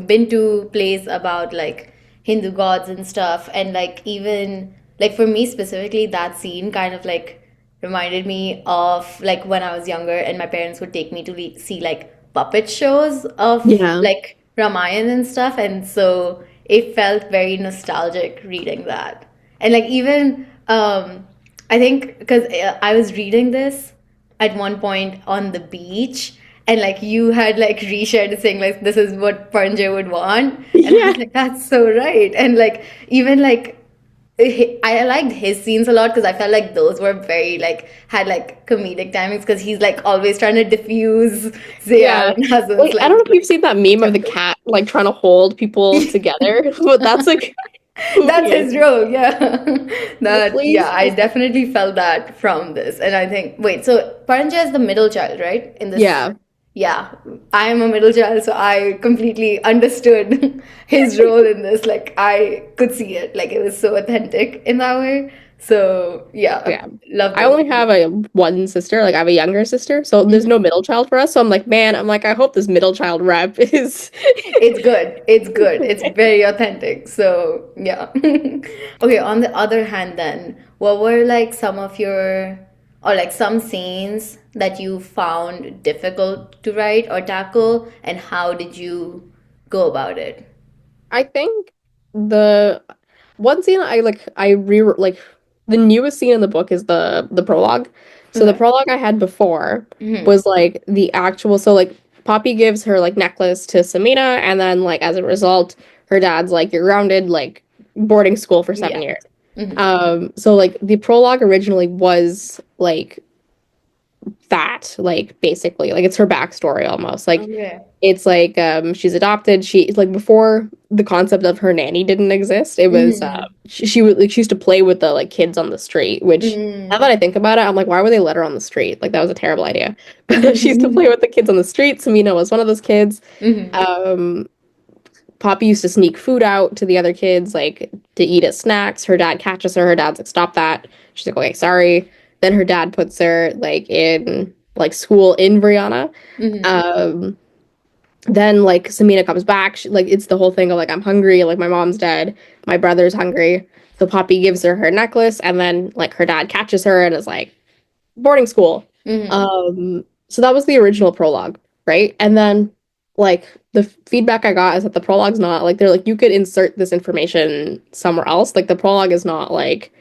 been to plays about like Hindu gods and stuff, and like even like for me specifically, that scene kind of like reminded me of like when I was younger and my parents would take me to see like puppet shows of Yeah. like Ramayana and stuff, and so it felt very nostalgic reading that. And like even I think because I was reading this at one point on the beach, and like you had like reshared it saying like this is what Parnjay would want, and I Yeah. was like that's so right. And like even like I liked his scenes a lot because I felt like those were very like had like comedic timings because he's like always trying to diffuse Ziyar Yeah. and Hassan's Like, I don't like know if you've seen that meme of the chuckles. cat like trying to hold people together, but that's like who That's he is. his role, yeah. Like, That, yeah, please I just definitely felt that from this. And I think, wait, so Paranja is the middle child, right? In this, yeah. yeah, I am a middle child, so I completely understood his role in this. Like, I could see it. Like, it was so authentic in that way. So, yeah, Yeah. love I those. only have a one sister, like I have a younger sister, so there's no Mhm. middle child for us. So I'm like, man, I'm like, I hope this middle child rep is It's good. It's good. It's very authentic. So, yeah. Okay, on the other hand, then, What were like some of your, or like some scenes that you found difficult to write or tackle, and how did you go about it? I think the one scene I rewrote like the newest scene in the book is the prologue. So the Okay. prologue I had before Mm-hmm. was like the actual so like Poppy gives her like necklace to Samina and then like as a result her dad's like you're grounded like boarding school for seven Yeah. years. Mm-hmm. So like the prologue originally was like that like basically like it's her backstory almost like Okay. it's like she's adopted she like before the concept of her nanny didn't exist it was Mm-hmm. she would like she used to play with the like kids on the street which now that Mm-hmm. I think about it I'm like why would they let her on the street like that was a terrible idea but she used to play with the kids on the street Samina was one of those kids Mm-hmm. um Poppy used to sneak food out to the other kids, like to eat at snacks. Her dad catches her. Her dad's like, "Stop that." She's like, "Okay, sorry." Then her dad puts her like in like school in Brianna. Mm-hmm. Um, then like Samina comes back. Like it's the whole thing of like I'm hungry. Like my mom's dead. My brother's hungry. So Poppy gives her her necklace, and then like her dad catches her and is like, boarding school. Mm-hmm. So that was the original prologue, right? And then like the feedback I got is that the prologue's not like they're like you could insert this information somewhere else. Like the prologue is not like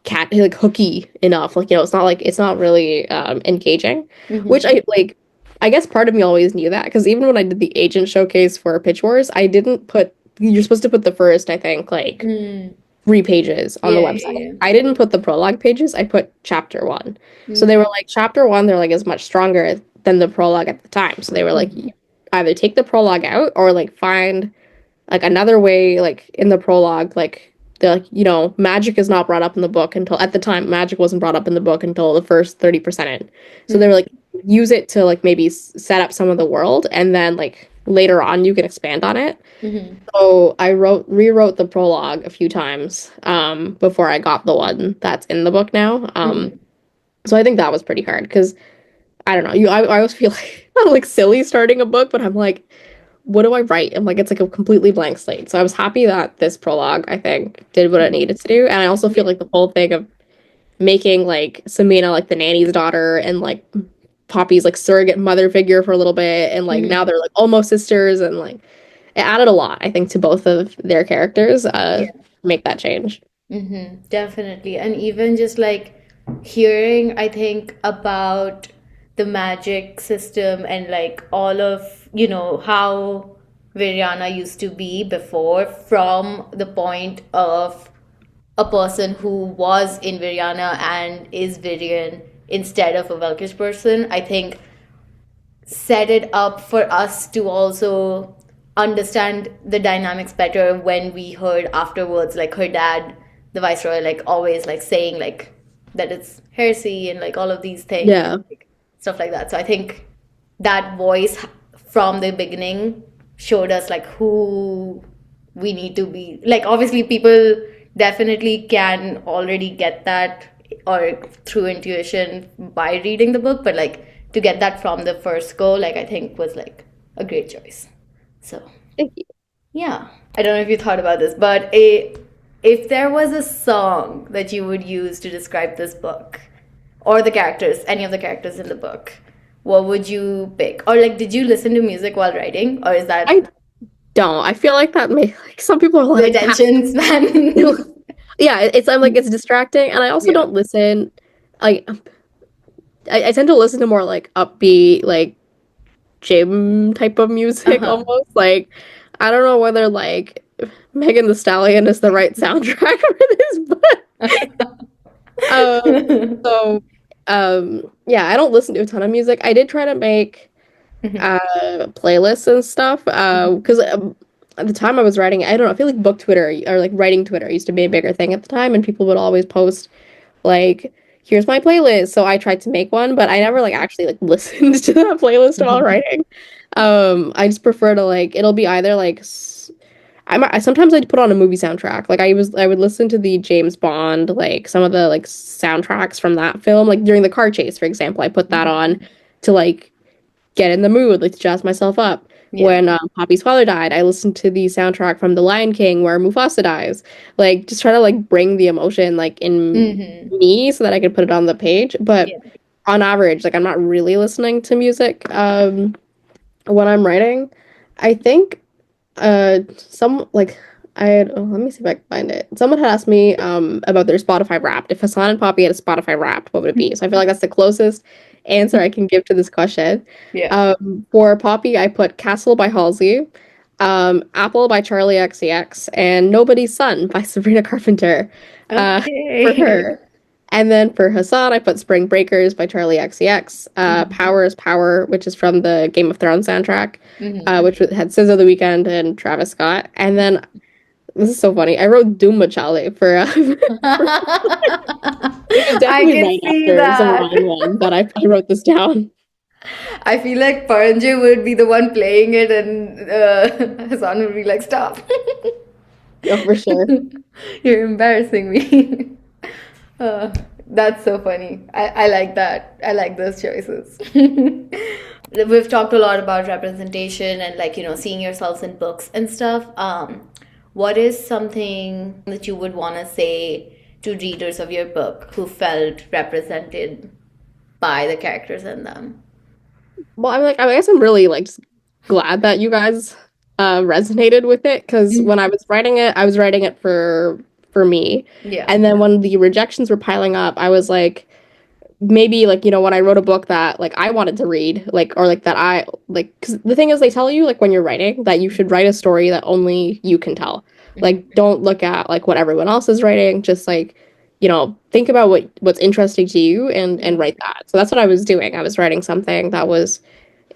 cat like hooky enough. Like it's not like it's not really engaging, which Mm-hmm. I guess part of me always knew that because even when I did the agent showcase for Pitch Wars, I didn't put you're supposed to put the first I think like Mm. 3 pages on the Yeah, website. yeah, I didn't put the prologue pages, I put chapter one. So they yeah. were like, chapter one, they're like, is much stronger than the prologue at the time. So they were like, Mm-hmm. either take the prologue out or like find like another way, like in the prologue, like they're like, magic is not brought up in the book until at the time, magic wasn't brought up in the book until the first 30% in. So they were like, use it to like maybe set up some of the world and then like later on you can expand on it. Mm-hmm. So I rewrote the prologue a few times before I got the one that's in the book now. Mm-hmm. So I think that was pretty hard because I don't know. I always feel like silly starting a book, but I'm like, what do I write? I'm like, it's like a completely blank slate. So I was happy that this prologue, I think, did what it needed to do. And I also feel Yeah. like the whole thing of making like Samina like the nanny's daughter and like Poppy's like surrogate mother figure for a little bit, and like now Mm-hmm. they're like almost sisters, and like it added a lot, I think, to both of their characters, make that change. Mm-hmm, definitely. And even just like hearing, I think, about the magic system and like all of, how Viriana used to be before from the point of a person who was in Viriana and is Virian instead of a Velkish person, I think set it up for us to also understand the dynamics better when we heard afterwards like her dad the viceroy like always like saying like that it's heresy and like all of these things Yeah. like, stuff like that. So I think that voice from the beginning showed us like who we need to be. Like obviously people definitely can already get that or through intuition by reading the book, but like to get that from the first go, like I think was like a great choice. So Thank you. yeah, I don't know if you thought about this, but if there was a song that you would use to describe this book or the characters, any of the characters in the book, what would you pick? Or like, did you listen to music while writing, or is I that don't. I feel like that may like some people are the like, attention span? yeah, I'm like it's distracting, and I also Yeah. don't listen. Like I tend to listen to more like upbeat, like gym type of music Uh-huh. almost. Like I don't know whether like Megan the Stallion is the right soundtrack for this, but um, so yeah, I don't listen to a ton of music. I did try to make Mhm. playlists and stuff Mhm. because at the time I was writing, I don't know, I feel like book Twitter or like writing Twitter used to be a bigger thing at the time, and people would always post like, here's my playlist. So I tried to make one, but I never like actually like listened to that playlist while writing. I just prefer to like it'll be either like I sometimes I'd put on a movie soundtrack. Like I would listen to the James Bond, like some of the like soundtracks from that film, like during the car chase, for example. I put that on to like get in the mood, like to jazz myself up. Yeah. when Poppy's father died. I listened to the soundtrack from The Lion King where Mufasa dies. Like just try to like bring the emotion like in Mm-hmm. me so that I could put it on the page. But Yeah. on average, like I'm not really listening to music when I'm writing. I think some like I had, oh, let me see if I can find it. Someone had asked me about their Spotify Wrapped. If Hassan and Poppy had a Spotify Wrapped, what would it be? So I feel like that's the closest answer I can give to this question. Yeah. For Poppy, I put Castle by Halsey, Apple by Charlie XCX, and Nobody's Son by Sabrina Carpenter for Okay. her. And then for Hassan, I put Spring Breakers by Charlie XCX, Mm-hmm. Power is Power, which is from the Game of Thrones soundtrack, Mm-hmm. which had SZA The Weeknd and Travis Scott. And then this is so funny. I wrote Doom Machale for it was I definitely can right see after that. Zamran one that I wrote this down. I feel like Paranjay would be the one playing it, and Hassan would be like, "Stop! No, for sure. You're embarrassing me." Uh, that's so funny. I like that. I like those choices. We've talked a lot about representation and like, seeing yourselves in books and stuff. What is something that you would want to say to readers of your book who felt represented by the characters in them? Well, I'm like, I guess I'm really like just glad that you guys resonated with it because when I Mhm. was writing it, I was writing it for me. Yeah. And then when the rejections were piling up, I was like, maybe like when I wrote a book that like I wanted to read, like or like that I like because the thing is they tell you like when you're writing that you should write a story that only you can tell. Mhm. Like don't look at like what everyone else is writing, just like think about what's interesting to you and Mhm. write that. So that's what I was doing. I was writing something that was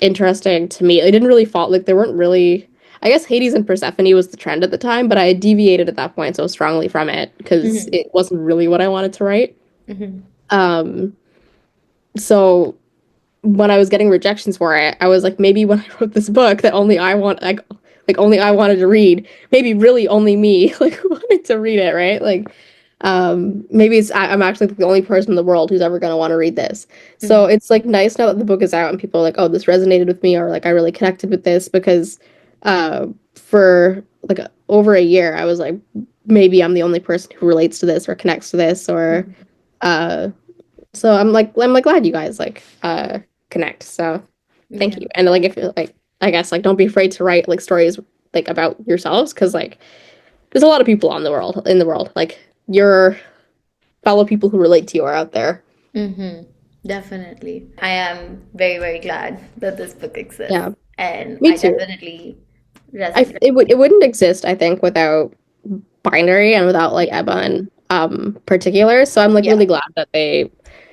interesting to me. It didn't really fall like there weren't really I guess Hades and Persephone was the trend at the time, but I had deviated at that point so strongly from it because Mhm. it wasn't really what I wanted to write. Mhm. Um so when I was getting rejections for it, I was like, maybe when I wrote this book that only I want like only I wanted to read, maybe really only me like wanted to read it, right? Like maybe I'm actually the only person in the world who's ever gonna want to read this. So Mhm. it's like nice now that the book is out and people are like, oh, this resonated with me or like I really connected with this because for like over a year I was like maybe I'm the only person who relates to this or connects to this or Mhm. uh so I'm like glad you guys like connect. So thank Yeah. you. And like if like I guess like don't be afraid to write like stories like about yourselves because like there's a lot of people in the world. Like your fellow people who relate to you are out there. Mm-hmm. Definitely. I am very, very glad that this book exists. Yeah. And Me I too. definitely resonate. It wouldn't exist, I think, without Bindery and without like Yeah. Ebba in particular. So I'm like Yeah. really glad that they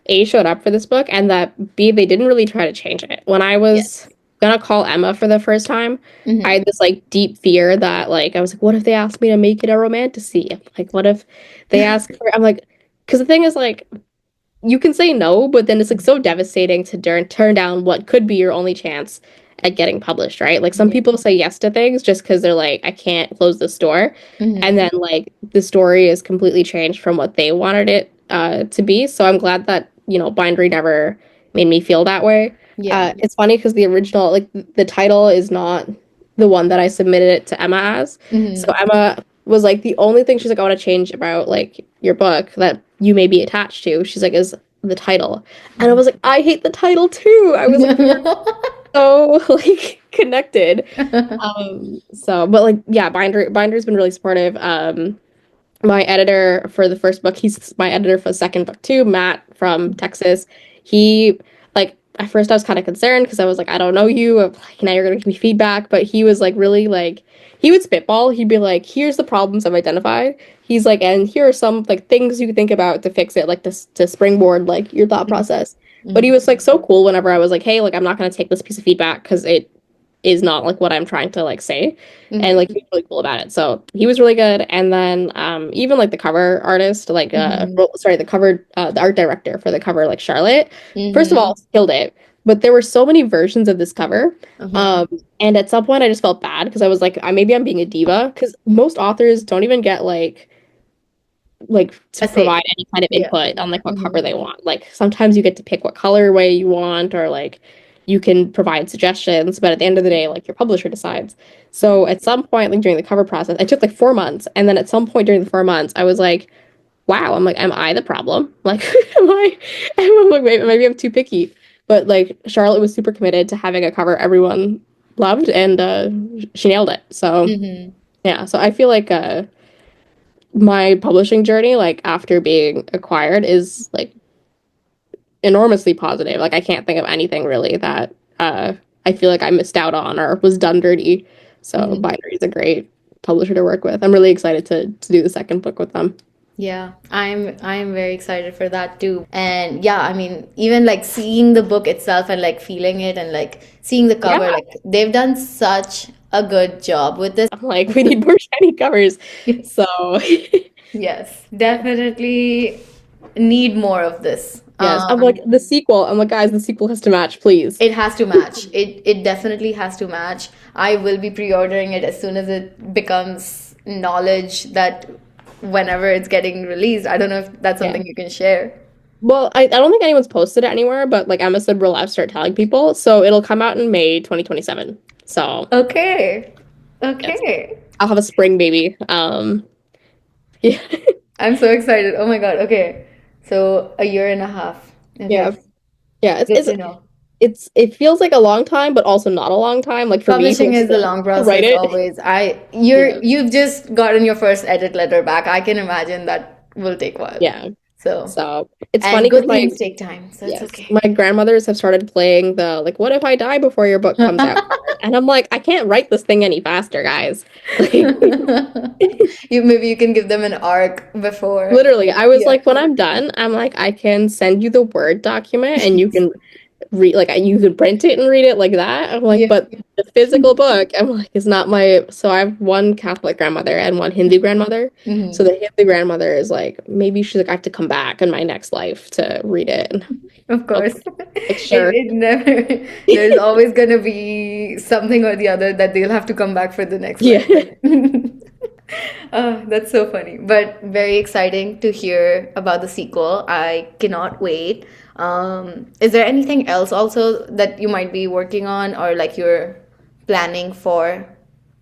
A showed up for this book and that B they didn't really try to change it. When I Yeah. was gonna call Emma for the first time, I Mm-hmm. had this like deep fear that like I was like, what if they asked me to make it a romantasy? Like what if they ask for I'm like because the thing is like you can say no, but then it's like so devastating to turn down what could be your only chance at getting published, right? Like some Yeah. people say yes to things just because they're like, I can't close the store. And Mm-hmm. then like the story is completely changed from what they wanted it to be. So I'm glad that, Bindery never made me feel that way. Yeah. It's funny because the original, like the title is not the one that I submitted it to Emma as. So Mm-hmm. Emma was like the only thing she's like, I want to change about like your book that you may be attached to. She's like, is the title. And I was like, I hate the title too. I was like, we were so like connected. So but like yeah, Binder's been really supportive. My editor for the first book, he's my editor for the second book too, Matt from Texas. He like at first I was kind of concerned because I was like, I don't know you, like now you're gonna give me feedback, but he was like really like he would spitball. He'd be like, here's the problems I've identified. He's like, and here are some like things you can think about to fix it, like this to springboard like your thought process. But he Mm-hmm. was like so cool whenever I was like, hey, like I'm not gonna take this piece of feedback because it is not like what I'm trying to like say. And Mm-hmm. like he was really cool about it. So he was really good. And then even like the cover artist, like Mm-hmm. sorry, the art director for the cover, like Charlotte, first of Mm-hmm. all, killed it. But there were so many versions of this cover. Uh-huh. Um, and at some point I just felt bad because I was like, maybe I'm being a diva because most authors don't even get like to I say. provide any kind of Yeah. input on like what cover Mm-hmm. they want. Like sometimes you get to pick what colorway you want or like you can provide suggestions, but at the end of the day, like your publisher decides. So at some point, like during the cover process, it took like 4 months. And then at some point during the 4 months, I was like, wow, I'm like, am I the problem? Like, I'm like, maybe I'm too picky. But like Charlotte was super committed to having a cover everyone loved, and she nailed it. So Mm-hmm. yeah, so I feel like my publishing journey, like after being acquired, is like enormously positive. Like I can't think of anything really that I feel like I missed out on or was done dirty. So Mm-hmm. Bindery is a great publisher to work with. I'm really excited to do the second book with them. Yeah, I'm very excited for that too. And yeah, I mean, even like seeing the book itself and like feeling it and like seeing the Yeah, cover, like they've done such a good job with this. I'm like, we need more shiny covers. So Yes, definitely need more of this. yes, I'm like the sequel. I'm like, guys, the sequel has to match, please. It has to match. It definitely has to match. I will be pre-ordering it as soon as it becomes knowledge that whenever it's getting released. I don't know if that's Yeah. something you can share. Well, I don't think anyone's posted it anywhere, but like Emma said, we'll have to start telling people. So it'll come out in May 2027. So Okay. yes, Okay. I'll have a spring baby. Yeah. I'm so excited. Oh my God. Okay. So a year and a half. Yeah. Okay. Yeah. Good to know. It feels like a long time, but also not a long time. Like for me, who Publishing has is a long to write process it. always. Yeah. You've just gotten your first edit letter back. I can imagine that will take a while. Yeah. So, So it's and funny because good things take time, so it's yes, okay. my grandmothers have started playing the like, what if I die before your book comes out? And I'm like, I can't write this thing any faster, guys. Like, Maybe you can give them an arc before. literally, I was Yeah. like, when I'm done, I'm like, I can send you the Word document and you can read, like, you can print it and read it like that. I'm like, Yeah. but the physical book, I'm like, is not my. So I have one Catholic grandmother and one Hindu grandmother. So Mhm. the Hindu grandmother is like, maybe she's like, I have to come back in my next life to read it. And Of okay, course. like, sure. It never, there's always gonna be something or the other that they'll have to come back for the next Yeah. life. That's so funny, but very exciting to hear about the sequel. I cannot wait. Is there anything else also that you might be working on or like you're planning for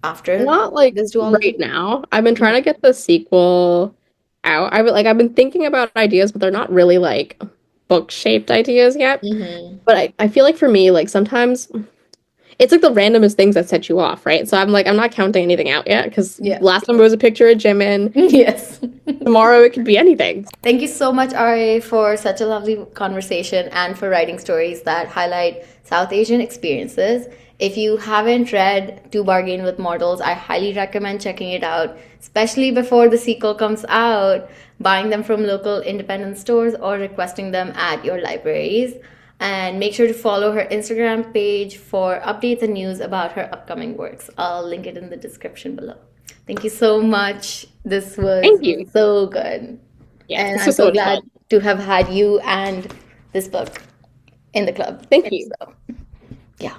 after Not like this right duology? now. I've been trying to get the sequel out. I've been thinking about ideas, but they're not really like book-shaped ideas yet. Mm-hmm. But I feel like for me, like sometimes it's like the randomest things that set you off, right? So I'm like, I'm not counting anything out yet because Yeah. last time it was a picture of Jimin. Yes. Tomorrow it could be anything. Thank you so much, Ari, for such a lovely conversation and for writing stories that highlight South Asian experiences. If you haven't read To Bargain with Mortals, I highly recommend checking it out, especially before the sequel comes out, buying them from local independent stores or requesting them at your libraries. And make sure to follow her Instagram page for updates and news about her upcoming works. I'll link it in the description below. Thank you so much. This was Thank you. so good. Yeah, And this I'm was so so much glad fun. to have had you and this book in the club. Thank you. So, yeah.